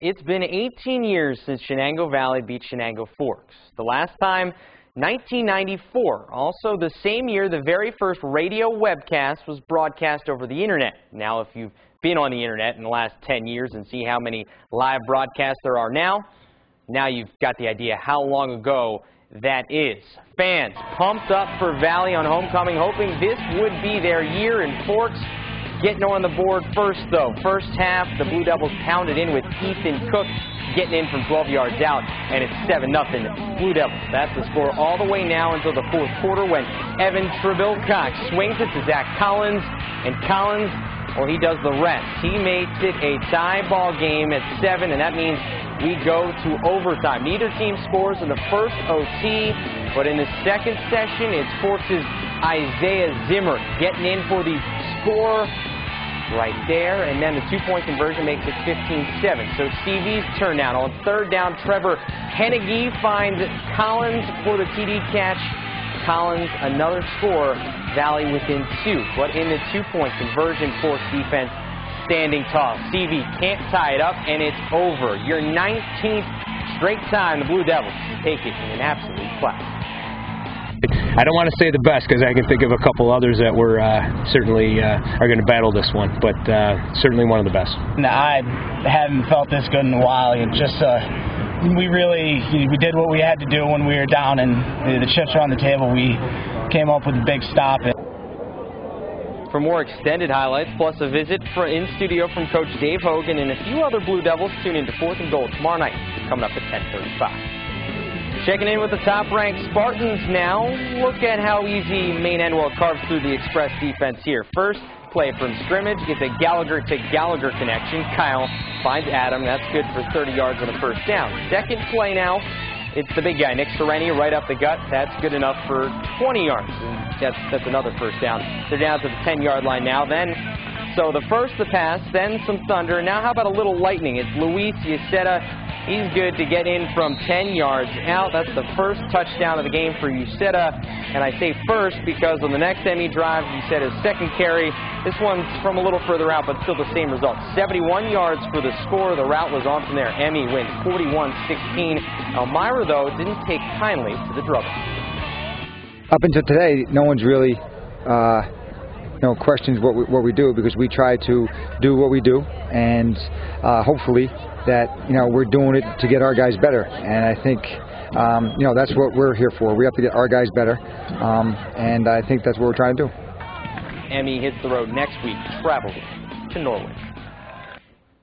It's been 18 years since Shenango Valley beat Shenango Forks. The last time, 1994. Also the same year the very first radio webcast was broadcast over the internet. Now if you've been on the internet in the last 10 years and see how many live broadcasts there are now you've got the idea how long ago that is. Fans pumped up for Valley on homecoming, hoping this would be their year in Forks. Getting on the board first, though. First half, the Blue Devils pounded in with Ethan Cook getting in from 12 yards out, and it's 7-0 Blue Devils. That's the score all the way now until the fourth quarter when Evan Trebilcock swings it to Zach Collins, and Collins, well, he does the rest. He makes it a tie ball game at 7, and that means we go to overtime. Neither team scores in the first OT, but in the second session, it's Forks' Isaiah Zimmer getting in for the score right there, and then the two-point conversion makes it 15-7. So CV's turn down. On third down, Trevor Hennigy finds Collins for the TD catch. Collins, another score, Valley within 2. But in the two-point conversion, Forks defense standing tall. CV can't tie it up, and it's over. Your 19th straight time the Blue Devils take it in an absolute class. I don't want to say the best because I can think of a couple others that were certainly are going to battle this one, but certainly one of the best. No, I haven't felt this good in a while. It just we did what we had to do when we were down and the chips were on the table. We came up with a big stop. For more extended highlights, plus a visit in studio from Coach Dave Hogan and a few other Blue Devils, tune into 4th and Goal tomorrow night, coming up at 10:35. Checking in with the top-ranked Spartans now. Look at how easy Maine Enwell carves through the Express defense here. First play from scrimmage. It's a Gallagher-to-Gallagher connection. Kyle finds Adam. That's good for 30 yards on a first down. Second play now. It's the big guy, Nick Sereni, right up the gut. That's good enough for 20 yards. And that's another first down. They're down to the 10-yard line now. So the first the pass, then some thunder. Now how about a little lightning? It's Luis Uceta. He's good to get in from 10 yards out. That's the first touchdown of the game for Uceta. And I say first because on the next Emmy drive, Uceta's second carry. This one's from a little further out, but still the same result. 71 yards for the score. The route was on from there. Emmy wins 41-16. Elmira, though, didn't take kindly to the drubbing. Up until today, no one's really questions what we do, because we try to do what we do, and hopefully that we're doing it to get our guys better. And I think that's what we're here for. We have to get our guys better, and I think that's what we're trying to do. Emmy hits the road next week, travels to Norwich.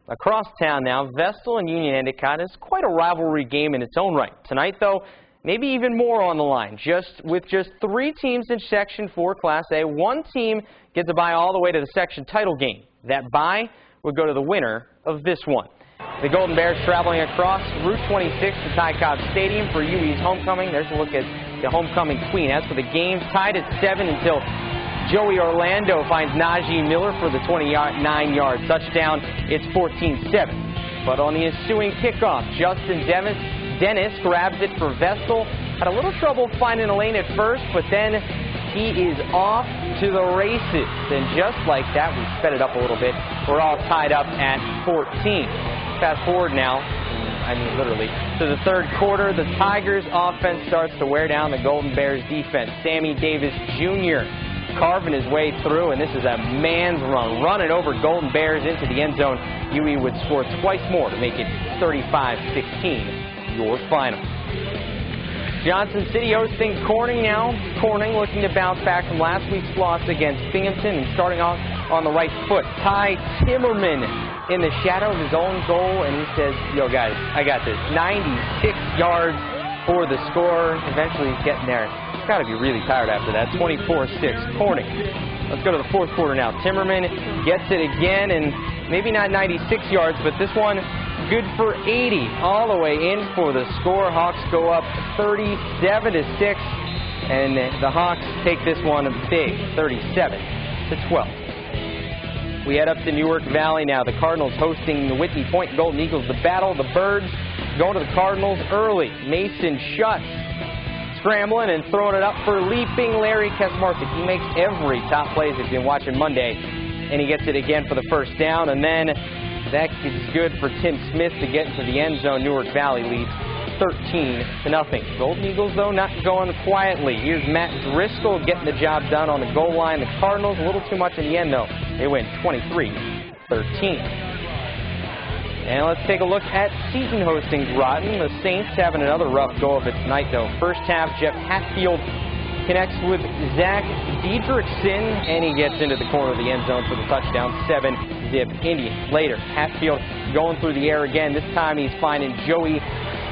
Across town now, Vestal and Union Endicott is quite a rivalry game in its own right. Tonight, though, maybe even more on the line. With just 3 teams in Section 4 Class A, one team gets a bye all the way to the section title game. That bye would go to the winner of this one. The Golden Bears traveling across Route 26 to Ty Cobb Stadium for UE's homecoming. There's a look at the homecoming queen. As for the game, tied at 7 until Joey Orlando finds Najee Miller for the 29-yard touchdown. It's 14-7. But on the ensuing kickoff, Justin Dennis grabs it for Vestal. Had a little trouble finding a lane at first, but then he is off to the races. And just like that, we sped it up a little bit. We're all tied up at 14. Fast forward now, literally, to the third quarter. The Tigers' offense starts to wear down the Golden Bears' defense. Sammy Davis Jr. carving his way through, and this is a man's run. Running over Golden Bears into the end zone. UE would score twice more to make it 35-16, your final. Johnson City hosting Corning now. Corning looking to bounce back from last week's loss against Binghamton and starting off on the right foot. Ty Timmerman in the shadow of his own goal, and he says, yo guys, I got this. 96 yards for the score. Eventually he's getting there. He's got to be really tired after that. 24-6 Corning. Let's go to the fourth quarter now. Timmerman gets it again, and maybe not 96 yards, but this one good for 80 all the way in for the score. Hawks go up 37-6, and the Hawks take this one big, 37-12. We head up to Newark Valley now. The Cardinals hosting the Whitney Point Golden Eagles. The battle of the birds going to the Cardinals early. Mason Schutz scrambling and throwing it up for leaping Larry Kesmarkic. He makes every top plays if you've been watching Monday, and he gets it again for the first down. And then That is good for Tim Smith to get into the end zone. Newark Valley leads 13-0. Golden Eagles, though, not going quietly. Here's Matt Driscoll getting the job done on the goal line. The Cardinals, a little too much in the end, though. They win 23-13. And let's take a look at Seton hosting Groton. The Saints having another rough go of it tonight, though. First half, Jeff Hatfield connects with Zach Diedrichson, and he gets into the corner of the end zone for the touchdown. 7-zip Indians. Later, Hatfield going through the air again. This time he's finding Joey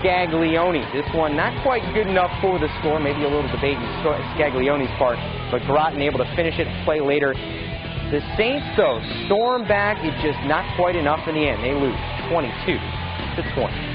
Scaglione. This one not quite good enough for the score. Maybe a little debate in Scaglione's part, but Groton able to finish it a play later. The Saints, though, storm back. It's just not quite enough in the end. They lose 22-20.